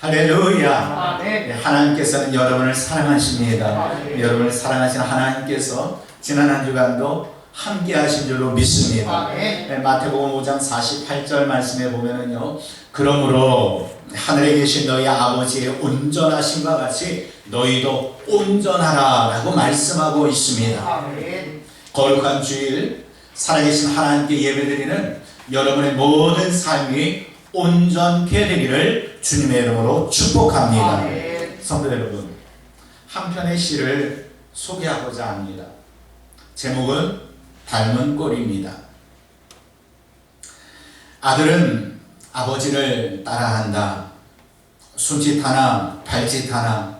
할렐루야. 아멘. 하나님께서는 여러분을 사랑하십니다. 아멘. 여러분을 사랑하시는 하나님께서 지난 한 주간도 함께 하신 줄로 믿습니다. 아멘. 마태복음 5장 48절 말씀에 보면은요, 그러므로 하늘에 계신 너희 아버지의 온전하심과 같이 너희도 온전하라 라고 말씀하고 있습니다. 아멘. 거룩한 주일 살아계신 하나님께 예배드리는 여러분의 모든 삶이 온전케 되기를 주님의 이름으로 축복합니다. 아멘. 성도 여러분, 한 편의 시를 소개하고자 합니다. 제목은 닮은 꼴입니다. 아들은 아버지를 따라한다. 손짓 하나, 발짓 하나,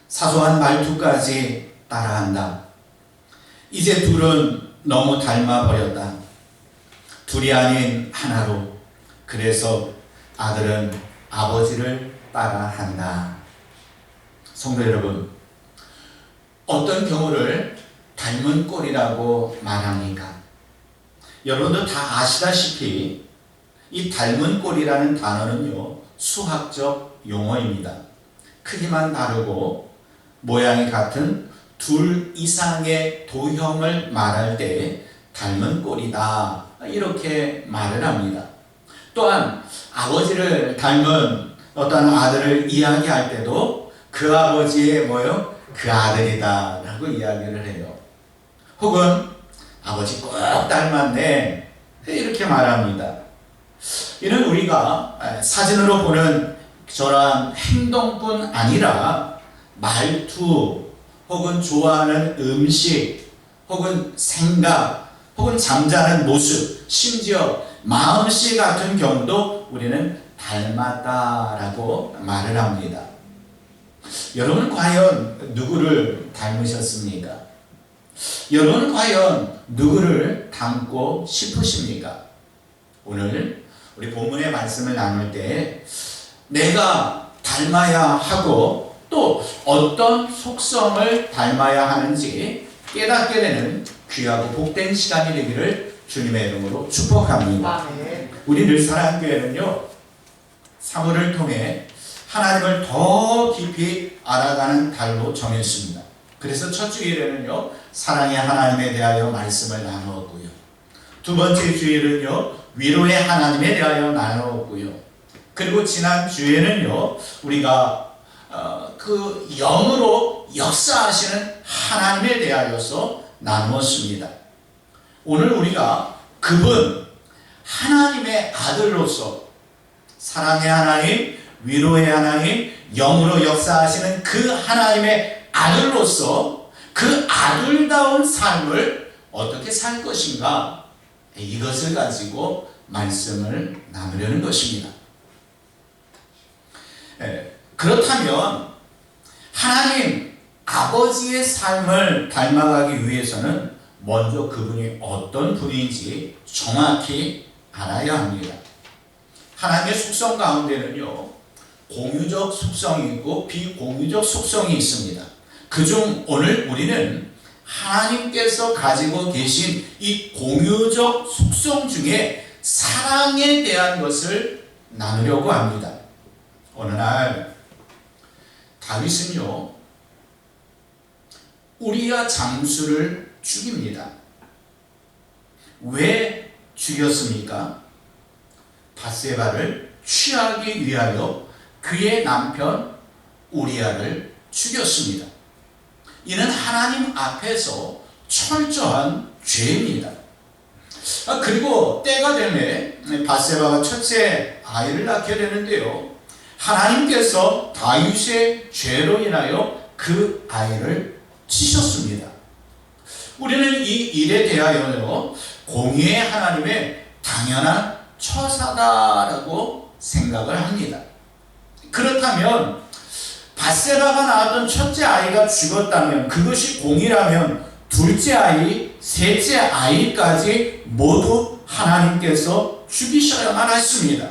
사소한 말투까지 따라한다. 이제 둘은 너무 닮아버렸다. 둘이 아닌 하나로. 그래서 아들은 아버지를 따라한다. 성도 여러분, 어떤 경우를 닮은 꼴이라고 말합니까? 여러분도 다 아시다시피 이 닮은 꼴이라는 단어는요, 수학적 용어입니다. 크기만 다르고 모양이 같은 둘 이상의 도형을 말할 때 닮은 꼴이다, 이렇게 말을 합니다. 또한 아버지를 닮은 어떤 아들을 이야기할 때도 그 아버지의 그 아들이다 라고 이야기를 해요. 혹은 아버지 꼭 닮았네, 이렇게 말합니다. 이는 우리가 사진으로 보는 저러한 행동뿐 아니라 말투, 혹은 좋아하는 음식, 혹은 생각, 혹은 잠자는 모습, 심지어 마음씨 같은 경우도 우리는 닮았다라고 말을 합니다. 여러분 과연 누구를 닮으셨습니까? 여러분 과연 누구를 닮고 싶으십니까? 오늘 우리 본문의 말씀을 나눌 때 내가 닮아야 하고 또 어떤 속성을 닮아야 하는지 깨닫게 되는 귀하고 복된 시간이 되기를 주님의 이름으로 축복합니다. 아멘. 우리 늘사랑교회는요, 사무를 통해 하나님을 더 깊이 알아가는 달로 정했습니다. 그래서 첫 주일에는요, 사랑의 하나님에 대하여 말씀을 나누었고요. 두 번째 주일은요, 위로의 하나님에 대하여 나누었고요. 그리고 지난 주에는요, 우리가 그 영으로 역사하시는 하나님에 대하여서 나누었습니다. 오늘 우리가 그분 하나님의 아들로서 사랑의 하나님, 위로의 하나님, 영으로 역사하시는 그 하나님의 아들로서 그 아들다운 삶을 어떻게 살 것인가, 이것을 가지고 말씀을 나누려는 것입니다. 그렇다면 하나님 아버지의 삶을 닮아가기 위해서는 먼저 그분이 어떤 분인지 정확히 알아야 합니다. 하나님의 속성 가운데는요, 공유적 속성이 있고 비공유적 속성이 있습니다. 그중 오늘 우리는 하나님께서 가지고 계신 이 공유적 속성 중에 사랑에 대한 것을 나누려고 합니다. 어느 날 다윗은요, 우리야 장수를 죽입니다. 왜 죽였습니까? 밧세바를 취하기 위하여 그의 남편 우리아를 죽였습니다. 이는 하나님 앞에서 철저한 죄입니다. 그리고 때가 되매 밧세바가 첫째 아이를 낳게 되는데요, 하나님께서 다윗의 죄로 인하여 그 아이를 치셨습니다. 우리는 이 일에 대하여요, 공의의 하나님의 당연한 처사다라고 생각을 합니다. 그렇다면 밧세바가 낳았던 첫째 아이가 죽었다면, 그것이 공의라면 둘째 아이, 셋째 아이까지 모두 하나님께서 죽이셔야만 했습니다.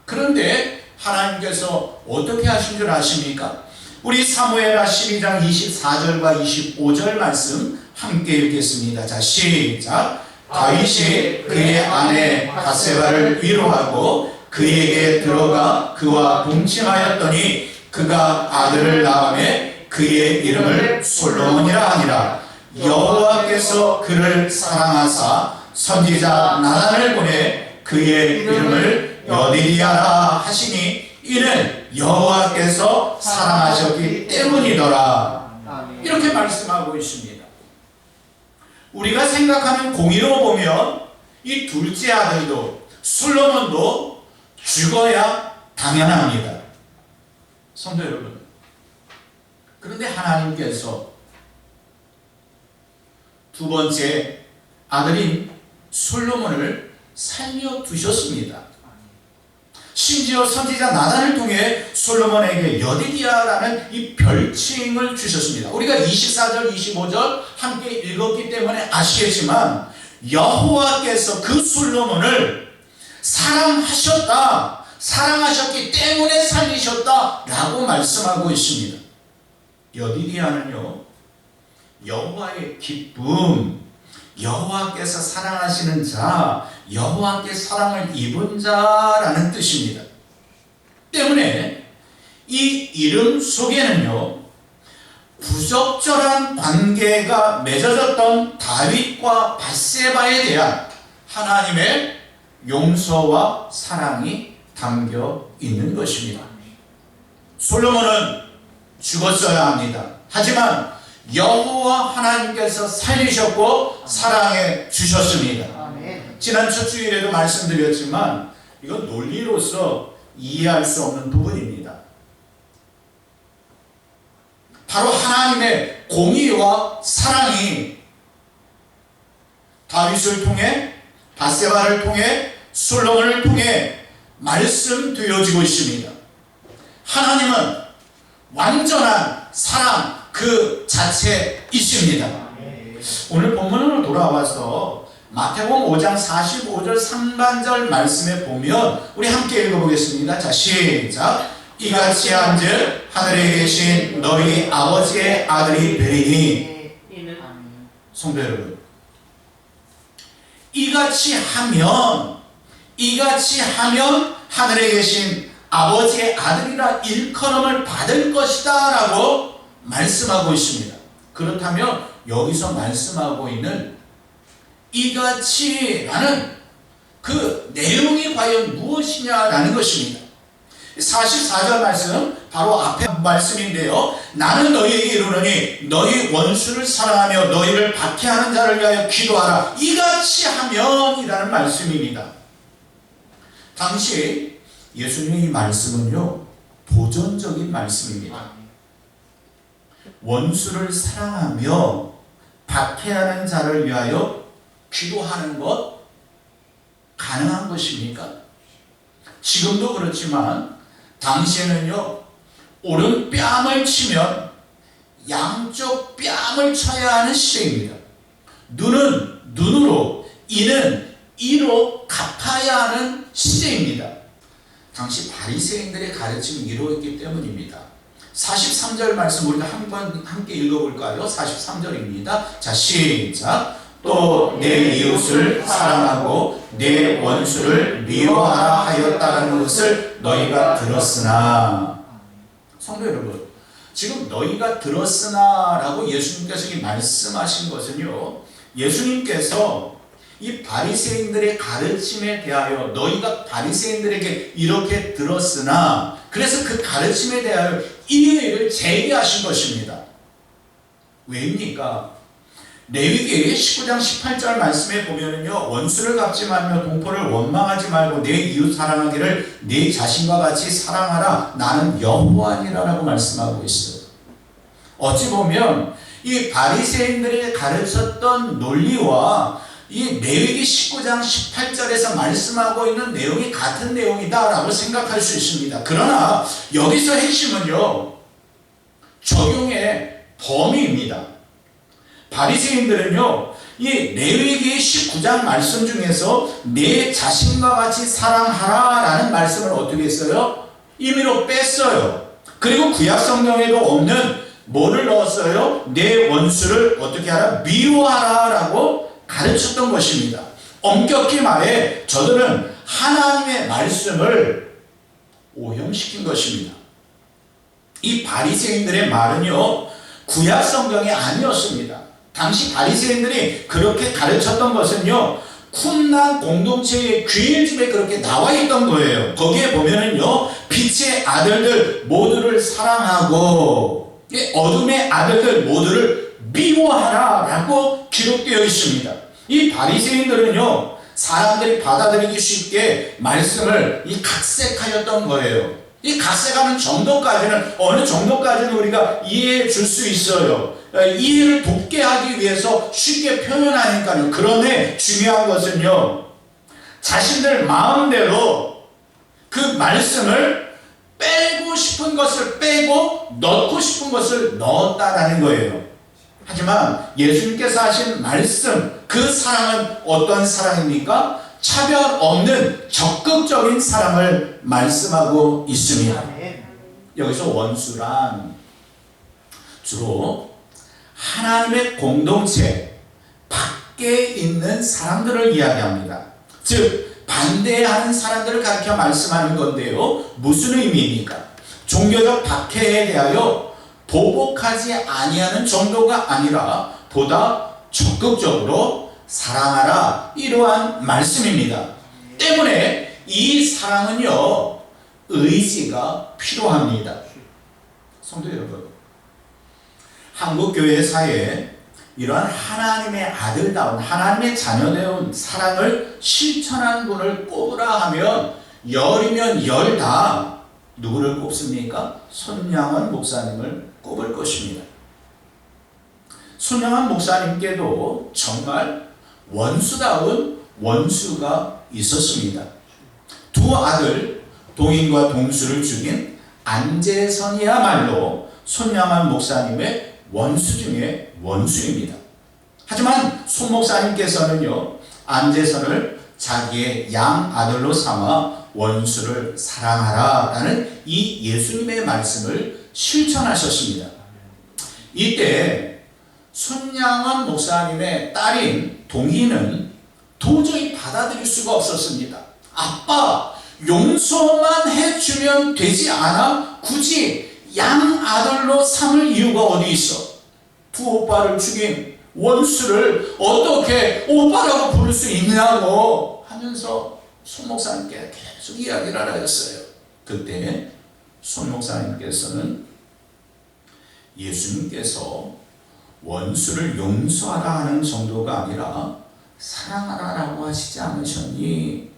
그런데 하나님께서 어떻게 하신 줄 아십니까? 우리 사무엘하 12장 24절과 25절 말씀 함께 읽겠습니다. 자, 시작. 다윗이 그의 아내 밧세바를 위로하고 그에게 들어가 그와 동침하였더니 그가 아들을 낳음에 그의 이름을 솔로몬이라 하니라. 여호와께서 그를 사랑하사 선지자 나단을 보내 그의 이름을 여디디아라 하시니 이는 여호와께서 사랑하셨기 때문이더라. 이렇게 말씀하고 있습니다. 우리가 생각하는 공의로 보면 이 둘째 아들도 솔로몬도 죽어야 당연합니다. 성도 여러분, 그런데 하나님께서 두 번째 아들인 솔로몬을 살려두셨습니다. 심지어 선지자 나단을 통해 솔로몬에게 여디디아라는 이 별칭을 주셨습니다. 우리가 24절, 25절 함께 읽었기 때문에 아시겠지만 여호와께서 그 솔로몬을 사랑하셨다, 사랑하셨기 때문에 살리셨다 라고 말씀하고 있습니다. 여디디아는요, 여호와의 기쁨, 여호와께서 사랑하시는 자, 여호와께 사랑을 입은 자라는 뜻입니다. 때문에 이 이름 속에는요, 부적절한 관계가 맺어졌던 다윗과 밧세바에 대한 하나님의 용서와 사랑이 담겨 있는 것입니다. 솔로몬은 죽었어야 합니다. 하지만 여호와 하나님께서 살리셨고 사랑해 주셨습니다. 지난 첫 주일에도 말씀드렸지만 이건 논리로서 이해할 수 없는 부분입니다. 바로 하나님의 공의와 사랑이 다윗을 통해, 밧세바를 통해, 솔로몬을 통해 말씀되어지고 있습니다. 하나님은 완전한 사랑 그 자체이십니다. 오늘 본문으로 돌아와서 마태복음 5장 45절 상반절 말씀에 보면 우리 함께 읽어보겠습니다. 자, 시작. 이같이 한즉 하늘에 계신 너희 아버지의 아들이 되리니. 성도 여러분, 이같이 하면 하늘에 계신 아버지의 아들이라 일컬음을 받을 것이다 라고 말씀하고 있습니다. 그렇다면 여기서 말씀하고 있는 이같이 라는 그 내용이 과연 무엇이냐라는 것입니다. 44절 말씀 바로 앞에 말씀인데요, 나는 너희에게 이르노니 너희 원수를 사랑하며 너희를 박해하는 자를 위하여 기도하라. 이같이 하면 이라는 말씀입니다. 당시 예수님의 이 말씀은요, 도전적인 말씀입니다. 원수를 사랑하며 박해하는 자를 위하여 기도하는 것 가능한 것입니까? 지금도 그렇지만 당시에는요, 오른 뺨을 치면 양쪽 뺨을 쳐야 하는 시대입니다. 눈은 눈으로, 이는 이로 갚아야 하는 시대입니다. 당시 바리새인들의 가르침이 이루어졌기 때문입니다. 43절 말씀 우리가 한번 함께 읽어볼까요? 43절입니다. 자, 시작. 또 내 이웃을 사랑하고 내 원수를 미워하라 하였다는 것을 너희가 들었으나. 성도 여러분, 지금 너희가 들었으나 라고 예수님께서 말씀하신 것은요, 예수님께서 이 바리새인들의 가르침에 대하여 너희가 바리새인들에게 이렇게 들었으나, 그래서 그 가르침에 대하여 이의를 제기하신 것입니다. 왜입니까? 레위기 19장 18절 말씀에 보면은요, 원수를 갚지 말며 동포를 원망하지 말고 내 이웃 사랑하기를 네 자신과 같이 사랑하라. 나는 여호와니라라고 말씀하고 있어요. 어찌 보면 이 바리새인들이 가르쳤던 논리와 이 레위기 19장 18절에서 말씀하고 있는 내용이 같은 내용이다라고 생각할 수 있습니다. 그러나 여기서 핵심은요, 적용의 범위입니다. 바리새인들은요, 이 레위기 19장 말씀 중에서 내 자신과 같이 사랑하라 라는 말씀을 어떻게 했어요? 임의로 뺐어요. 그리고 구약 성경에도 없는 뭐를 넣었어요? 내 원수를 어떻게 하라? 미워하라 라고 가르쳤던 것입니다. 엄격히 말해 저들은 하나님의 말씀을 오염시킨 것입니다. 이 바리새인들의 말은요, 구약 성경이 아니었습니다. 당시 바리새인들이 그렇게 가르쳤던 것은요, 쿰난 공동체의 귀일집에 그렇게 나와 있던 거예요. 거기에 보면은요, 빛의 아들들 모두를 사랑하고 어둠의 아들들 모두를 미워하라 라고 기록되어 있습니다. 이 바리새인들은요, 사람들이 받아들이기 쉽게 말씀을 각색하였던 거예요. 이 각색하는 정도까지는, 어느 정도까지는 우리가 이해해 줄 수 있어요. 이해를 돕게 하기 위해서 쉽게 표현하니까요. 그런데 중요한 것은요, 자신들 마음대로 그 말씀을 빼고 싶은 것을 빼고 넣고 싶은 것을 넣었다라는 거예요. 하지만 예수님께서 하신 말씀, 그 사랑은 어떤 사랑입니까? 차별 없는 적극적인 사랑을 말씀하고 있습니다. 여기서 원수란 주로 하나님의 공동체 밖에 있는 사람들을 이야기합니다. 즉 반대하는 사람들을 가리켜 말씀하는 건데요, 무슨 의미입니까? 종교적 박해에 대하여 보복하지 아니하는 정도가 아니라 보다 적극적으로 사랑하라, 이러한 말씀입니다. 때문에 이 사랑은요, 의지가 필요합니다. 성도 여러분, 한국교회 사회에 이러한 하나님의 아들다운, 하나님의 자녀다운 사랑을 실천한 분을 꼽으라 하면 열이면 열 다 누구를 꼽습니까? 손양원 목사님을 꼽을 것입니다. 손양원 목사님께도 정말 원수다운 원수가 있었습니다. 두 아들 동인과 동수를 죽인 안재선이야말로 손양원 목사님의 원수 중에 원수입니다. 하지만 손 목사님께서는요, 안재선을 자기의 양 아들로 삼아 원수를 사랑하라 라는 이 예수님의 말씀을 실천하셨습니다. 이때 손양원 목사님의 딸인 동희는 도저히 받아들일 수가 없었습니다. 아빠, 용서만 해주면 되지 않아? 굳이 양 아들로 삼을 이유가 어디 있어? 두 오빠를 죽인 원수를 어떻게 오빠라고 부를 수 있냐고 하면서 손 목사님께 계속 이야기를 하였어요. 그때 손 목사님께서는 예수님께서 원수를 용서하라 하는 정도가 아니라 사랑하라라고 하시지 않으셨니?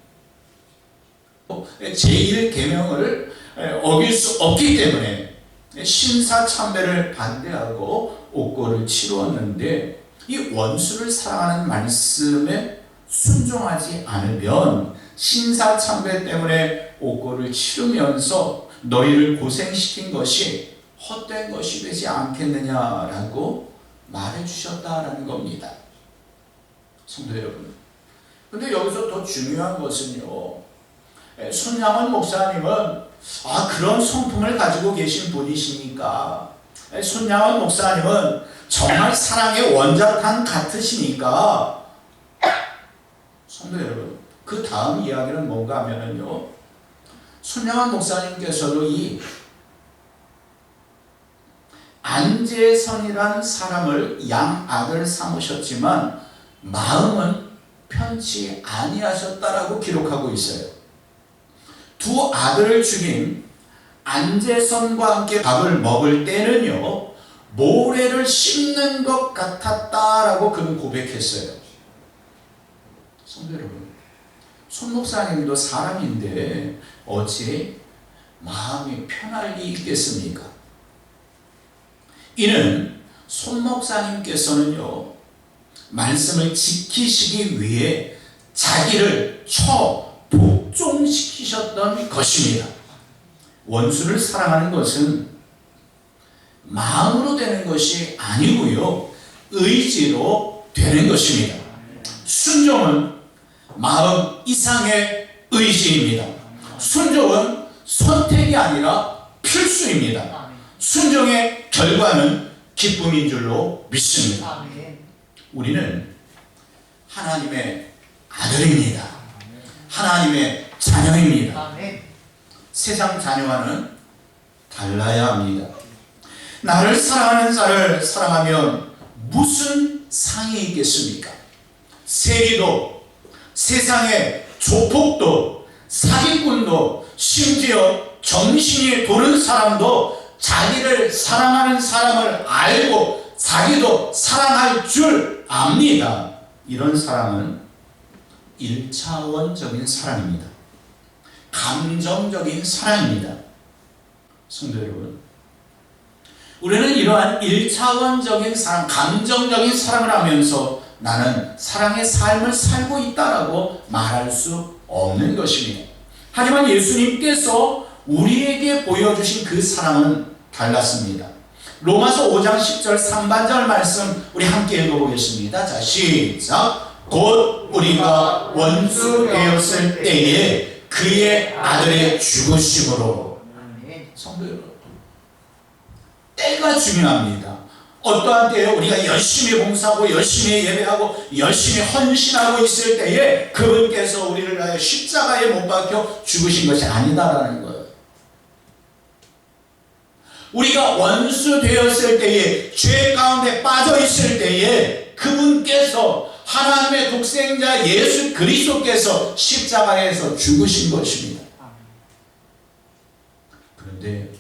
제1계명을 어길 수 없기 때문에 신사참배를 반대하고 옥고를 치루었는데, 이 원수를 사랑하는 말씀에 순종하지 않으면 신사참배 때문에 옥고를 치르면서 너희를 고생시킨 것이 헛된 것이 되지 않겠느냐라고 말해주셨다라는 겁니다. 성도 여러분, 근데 여기서 더 중요한 것은요, 손양원 목사님은 그런 성품을 가지고 계신 분이시니까, 손양원 목사님은 정말 사랑의 원자탄 같으시니까, 성도 여러분, 그 다음 이야기는 뭔가 하면은요, 손양원 목사님께서도 이 안재선이라는 사람을 양 아들 삼으셨지만 마음은 편치 아니하셨다라고 기록하고 있어요. 두 아들을 죽인 안재선과 함께 밥을 먹을 때는요, 모래를 씹는 것 같았다라고 그는 고백했어요. 성도 여러분, 손 목사님도 사람인데 어찌 마음이 편할 리 있겠습니까? 이는 손 목사님께서는요, 말씀을 지키시기 위해 자기를 복종시키셨던 것입니다. 원수를 사랑하는 것은 마음으로 되는 것이 아니고요, 의지로 되는 것입니다. 순종은 마음 이상의 의지입니다. 순종은 선택이 아니라 필수입니다. 순종의 결과는 기쁨인 줄로 믿습니다. 우리는 하나님의 아들입니다. 하나님의 자녀입니다. 아멘. 세상 자녀와는 달라야 합니다. 나를 사랑하는 자를 사랑하면 무슨 상이 있겠습니까? 세리도, 세상의 조폭도, 사기꾼도, 심지어 정신이 도는 사람도 자기를 사랑하는 사람을 알고 자기도 사랑할 줄 압니다. 이런 사람은 1차원적인 사랑입니다. 감정적인 사랑입니다. 성도 여러분, 우리는 이러한 1차원적인 사랑, 감정적인 사랑을 하면서 나는 사랑의 삶을 살고 있다라고 말할 수 없는 것입니다. 하지만 예수님께서 우리에게 보여주신 그 사랑은 달랐습니다. 로마서 5장 10절 상반절 말씀 우리 함께 읽어보겠습니다. 자, 시작. 곧 우리가 원수 되었을 때에 그의 아들의 죽으심으로. 성도 여러분, 때가 중요합니다. 어떠한 때에 우리가 열심히 봉사하고 열심히 예배하고 열심히 헌신하고 있을 때에 그분께서 우리를 위하여 십자가에 못 박혀 죽으신 것이 아니다라는 거예요. 우리가 원수 되었을 때에, 죄 가운데 빠져 있을 때에 그분께서, 하나님의 독생자 예수 그리스도께서 십자가에서 죽으신 것입니다. 그런데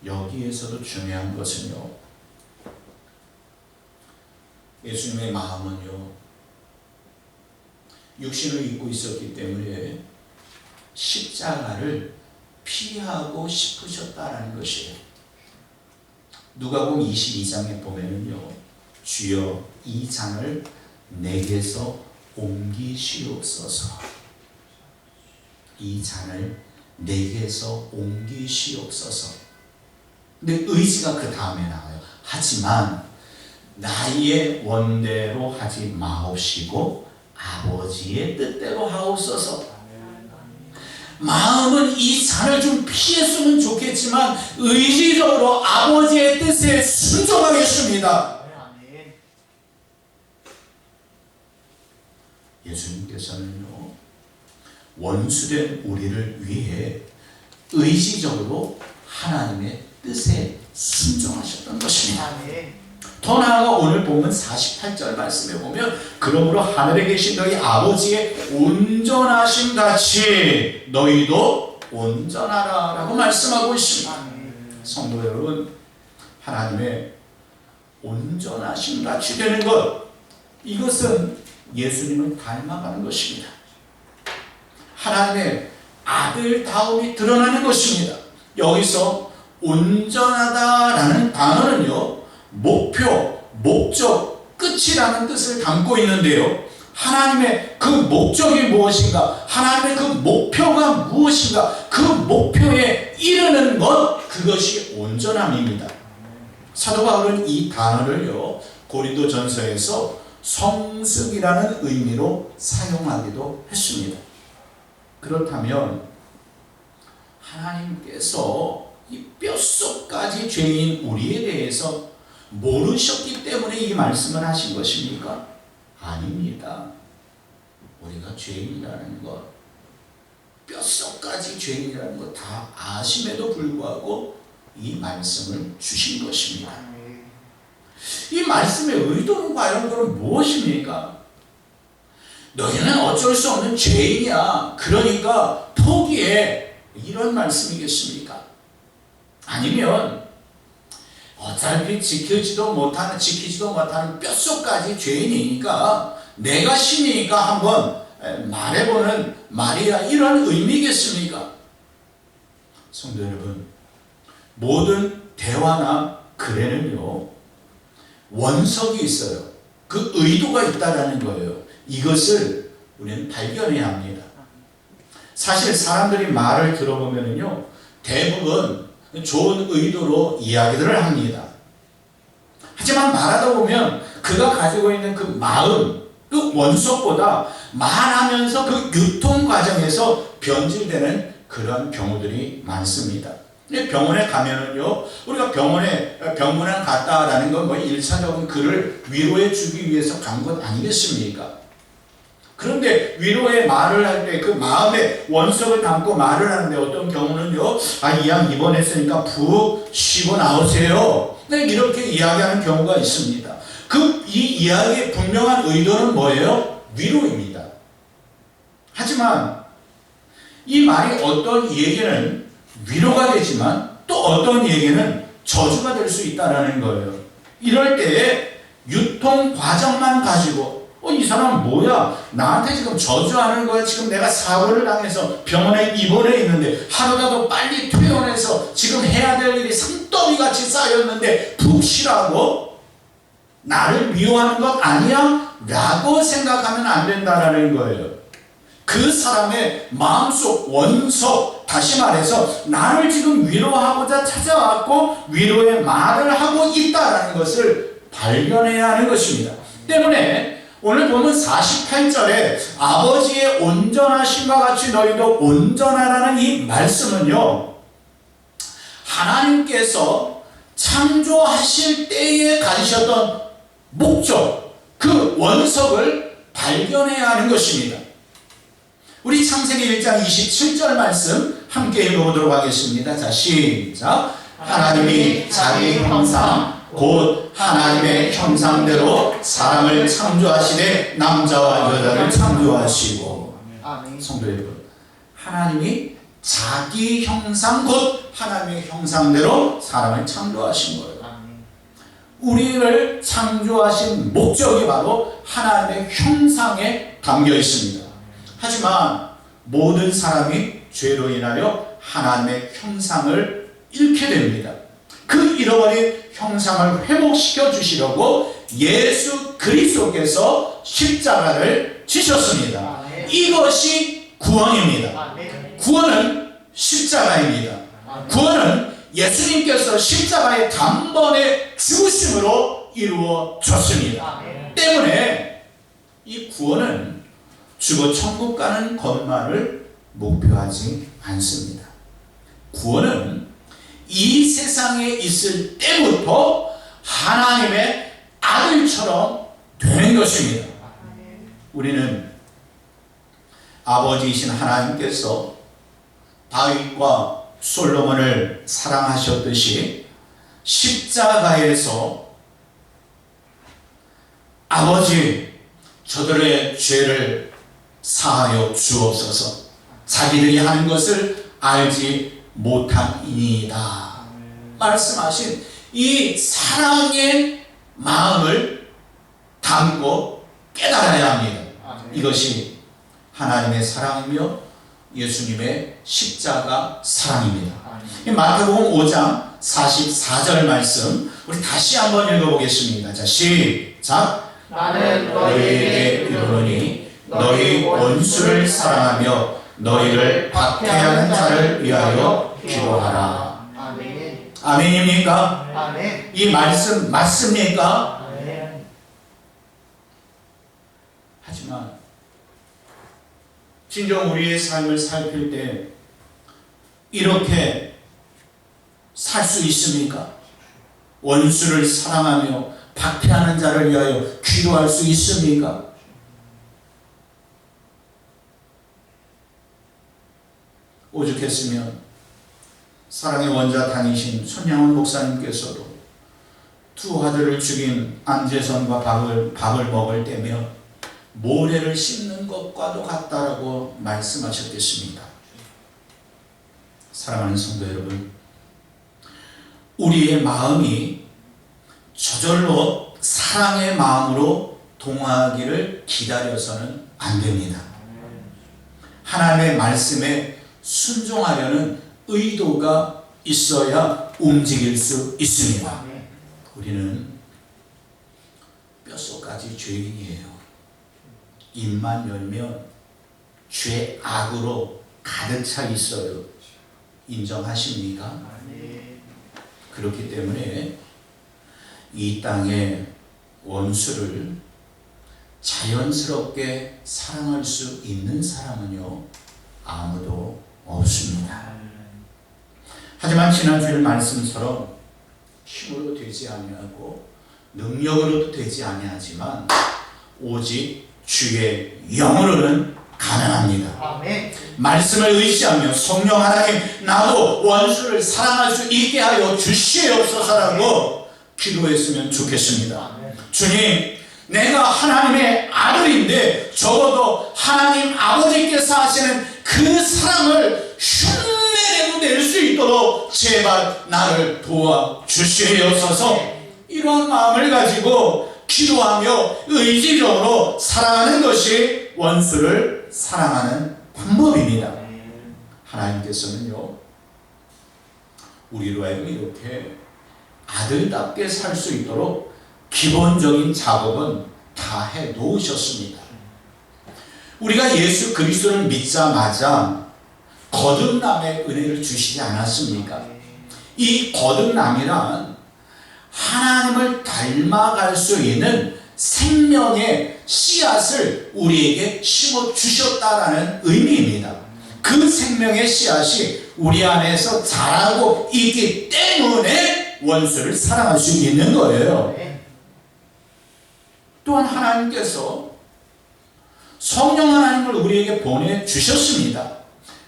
여기에서도 중요한 것은요, 예수님의 마음은요, 육신을 입고 있었기 때문에 십자가를 피하고 싶으셨다라는 것이에요. 누가복음 22장에 보면은요, 주여 이 잔을 내게서 옮기시옵소서. 이 잔을 내게서 옮기시옵소서. 근데 의지가 그 다음에 나와요. 하지만 나의 원대로 하지 마옵시고 아버지의 뜻대로 하옵소서. 마음은 이 잔을 좀 피했으면 좋겠지만 의지적으로 아버지의 뜻에 순종하겠습니다. 예수님께서는요, 원수된 우리를 위해 의지적으로 하나님의 뜻에 순종하셨던 것입니다. 더 나아가 오늘 보면 48절 말씀에 보면 그러므로 하늘에 계신 너희 아버지의 온전하심 같이 너희도 온전하라 라고 말씀하고 있습니다. 성도 여러분, 하나님의 온전하심 같이 되는 것, 이것은 예수님을 닮아가는 것입니다. 하나님의 아들다움이 드러나는 것입니다. 여기서 온전하다라는 단어는요, 목표, 목적, 끝이라는 뜻을 담고 있는데요, 하나님의 그 목적이 무엇인가, 하나님의 그 목표가 무엇인가, 그 목표에 이르는 것, 그것이 온전함입니다. 사도 바울은 이 단어를요, 고린도전서에서 성숙이라는 의미로 사용하기도 했습니다. 그렇다면 하나님께서 이 뼛속까지 죄인 우리에 대해서 모르셨기 때문에 이 말씀을 하신 것입니까? 아닙니다. 우리가 죄인이라는 것, 뼛속까지 죄인이라는 것 다 아심에도 불구하고 이 말씀을 주신 것입니다. 이 말씀의 의도는 과연 그럼 무엇입니까? 너희는 어쩔 수 없는 죄인이야, 그러니까 포기해, 이런 말씀이겠습니까? 아니면 어차피 지키지도 못하는 뼛속까지 죄인이니까 내가 신이니까 한번 말해보는 말이야, 이런 의미겠습니까? 성도 여러분, 모든 대화나 글에는요, 원석이 있어요. 그 의도가 있다라는 거예요. 이것을 우리는 발견해야 합니다. 사실 사람들이 말을 들어보면요, 대부분 좋은 의도로 이야기들을 합니다. 하지만 말하다 보면 그가 가지고 있는 그 마음, 그 원석보다 말하면서 그 유통 과정에서 변질되는 그런 경우들이 많습니다. 병원에 가면은요, 우리가 병원에 갔다라는 건 뭐 1차적인 그를 위로해 주기 위해서 간 것 아니겠습니까? 그런데 위로의 말을 할 때 그 마음에 원석을 담고 말을 하는데 어떤 경우는요, 이왕 입원했으니까 푹 쉬고 나오세요. 네, 이렇게 이야기하는 경우가 있습니다. 이 이야기의 분명한 의도는 뭐예요? 위로입니다. 하지만 이 말이 어떤 이에게는 위로가 되지만 또 어떤 이에게는 저주가 될 수 있다는 거예요. 이럴 때에 유통 과정만 가지고 이 사람 뭐야? 나한테 지금 저주하는 거야. 지금 내가 사고를 당해서 병원에 입원해 있는데 하루라도 빨리 퇴원해서 지금 해야 될 일이 산더미같이 쌓였는데 푹 쉬라고? 나를 미워하는 것 아니야? 라고 생각하면 안 된다는 거예요. 그 사람의 마음속 원석, 다시 말해서 나를 지금 위로하고자 찾아왔고 위로의 말을 하고 있다는 것을 발견해야 하는 것입니다. 때문에 오늘 보면 48절에 아버지의 온전하심과 같이 너희도 온전하라는 이 말씀은요, 하나님께서 창조하실 때에 가지셨던 목적, 그 원석을 발견해야 하는 것입니다. 우리 창세기 1장 27절 말씀 함께 읽어보도록 하겠습니다. 자, 시작. 하나님이 자기 형상 곧 하나님의 형상대로 사람을 창조하시되 남자와 여자를 창조하시고. 성도 여러분, 하나님이 자기 형상 곧 하나님의 형상대로 사람을 창조하신 거예요. 우리를 창조하신 목적이 바로 하나님의 형상에 담겨 있습니다. 하지만 모든 사람이 죄로 인하여 하나님의 형상을 잃게 됩니다. 그 잃어버린 형상을 회복시켜 주시려고 예수 그리스도께서 십자가를 지셨습니다. 이것이 구원입니다. 구원은 십자가입니다. 구원은 예수님께서 십자가의 단번에 죽으심으로 이루어졌습니다. 때문에 이 구원은 죽어 천국 가는 것만을 목표하지 않습니다. 구원은 이 세상에 있을 때부터 하나님의 아들처럼 되는 것입니다. 우리는 아버지이신 하나님께서 다윗과 솔로몬을 사랑하셨듯이 십자가에서 아버지, 저들의 죄를 사하여 주옵소서, 자기들이 하는 것을 알지 못함이니이다 말씀하신 이 사랑의 마음을 담고 깨달아야 합니다. 이것이 하나님의 사랑이며 예수님의 십자가 사랑입니다. 마태복음 5장 44절 말씀 우리 다시 한번 읽어보겠습니다. 자, 시작. 나는 너희에게 이르노니 너희 원수를 사랑하며 너희를 박해하는 자를 위하여 기도하라. 아멘. 아멘입니까? 아멘. 이 말씀 맞습니까? 아멘. 하지만 진정 우리의 삶을 살필 때 이렇게 살 수 있습니까? 원수를 사랑하며 박해하는 자를 위하여 기도할 수 있습니까? 오죽했으면 사랑의 원자탄이신 손양원 목사님께서도 두 아들을 죽인 안재선과 밥을 먹을 때며 모래를 씹는 것과도 같다라고 말씀하셨겠습니다. 사랑하는 성도 여러분, 우리의 마음이 저절로 사랑의 마음으로 동하기를 기다려서는 안 됩니다. 하나님의 말씀에 순종하려는 의도가 있어야 움직일 수 있습니다. 우리는 뼛속까지 죄인이에요. 입만 열면 죄악으로 가득 차 있어요. 인정하십니까? 그렇기 때문에 이 땅의 원수를 자연스럽게 사랑할 수 있는 사람은요, 아무도 없습니다. 하지만 지난주일 말씀처럼 힘으로 되지 아니하고 능력으로도 되지 아니하지만 오직 주의 영으로는 가능합니다. 아멘. 말씀을 의지하며 성령 하나님 나도 원수를 사랑할 수 있게 하여 주시옵소서라고 기도했으면 좋겠습니다. 주님, 내가 하나님의 아들인데 적어도 하나님 아버지께서 하시는 그 사랑을 흉내내고 낼 수 있도록 제발 나를 도와주시옵소서. 이러한 마음을 가지고 기도하며 의지적으로 사랑하는 것이 원수를 사랑하는 방법입니다. 하나님께서는요, 우리로 하여금 이렇게 아들답게 살 수 있도록 기본적인 작업은 다 해 놓으셨습니다. 우리가 예수 그리스도를 믿자마자 거듭남의 은혜를 주시지 않았습니까? 이 거듭남이란 하나님을 닮아갈 수 있는 생명의 씨앗을 우리에게 심어 주셨다라는 의미입니다. 그 생명의 씨앗이 우리 안에서 자라고 있기 때문에 원수를 사랑할 수 있는 거예요. 또한 하나님께서 성령 하나님을 우리에게 보내주셨습니다.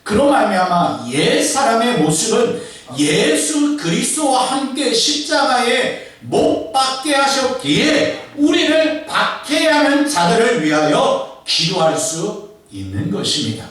그로 말미암아 옛 사람의 모습은 예수 그리스도와 함께 십자가에 못 박게 하셨기에 우리를 박해야 하는 자들을 위하여 기도할 수 있는 것입니다.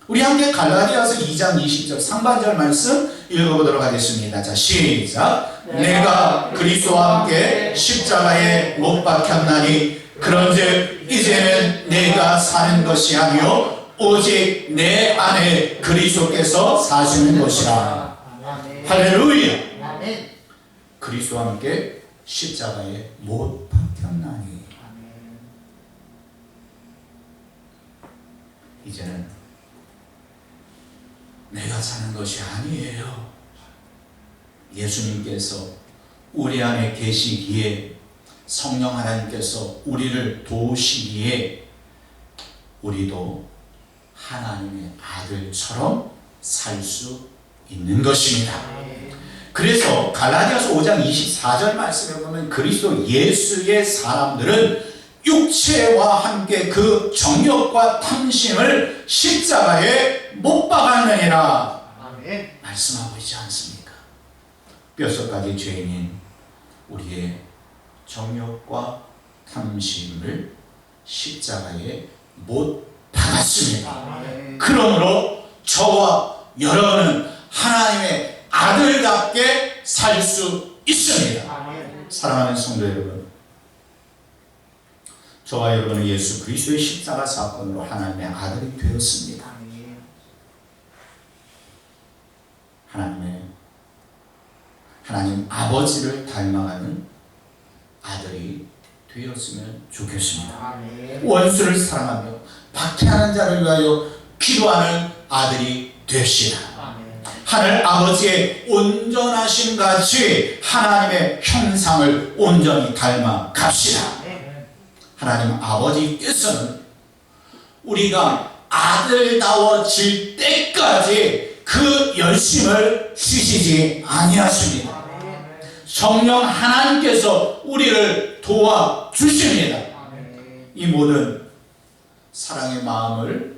우리 함께 갈라디아서 2장 20절 상반절 말씀 읽어보도록 하겠습니다. 자, 시작. 내가 그리스도와 함께 십자가에 못 박혔나니 그런즉 이제는 내가 사는 것이 아니요 오직 내 안에 그리스도께서 사시는 것이라. 할렐루야. 그리스도와 함께 십자가에 못 박혔나니 이제는 내가 사는 것이 아니에요. 예수님께서 우리 안에 계시기에 성령 하나님께서 우리를 도우시기에 우리도 하나님의 아들처럼 살 수 있는 것입니다. 그래서 갈라디아서 5장 24절 말씀에 보면 그리스도 예수의 사람들은 육체와 함께 그 정욕과 탐심을 십자가에 못 박았느니라 말씀하고 있지 않습니까? 뼛속까지 죄인인 우리의 정욕과 탐심을 십자가에 못 박았습니다. 그러므로 저와 여러분은 하나님의 아들답게 살 수 있습니다. 사랑하는 성도 여러분, 저와 여러분은 예수 그리스도의 십자가 사건으로 하나님의 아들이 되었습니다. 하나님 아버지를 닮아가는 아들이 되었으면 좋겠습니다. 원수를 사랑하며 박해하는 자를 위하여 기도하는 아들이 됩시다. 하늘 아버지의 온전하심 같이 하나님의 형상을 온전히 닮아 갑시다. 하나님 아버지께서는 우리가 아들다워질 때까지 그 열심을 쉬시지 아니하십니다. 성령 하나님께서 우리를 도와주십니다. 이 모든 사랑의 마음을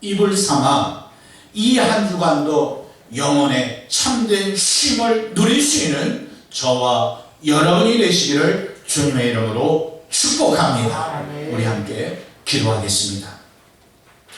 입을 삼아 이 한 주간도 영혼의 참된 쉼을 누릴 수 있는 저와 여러분이 되시기를 주님의 이름으로 축복합니다. 우리 함께 기도하겠습니다.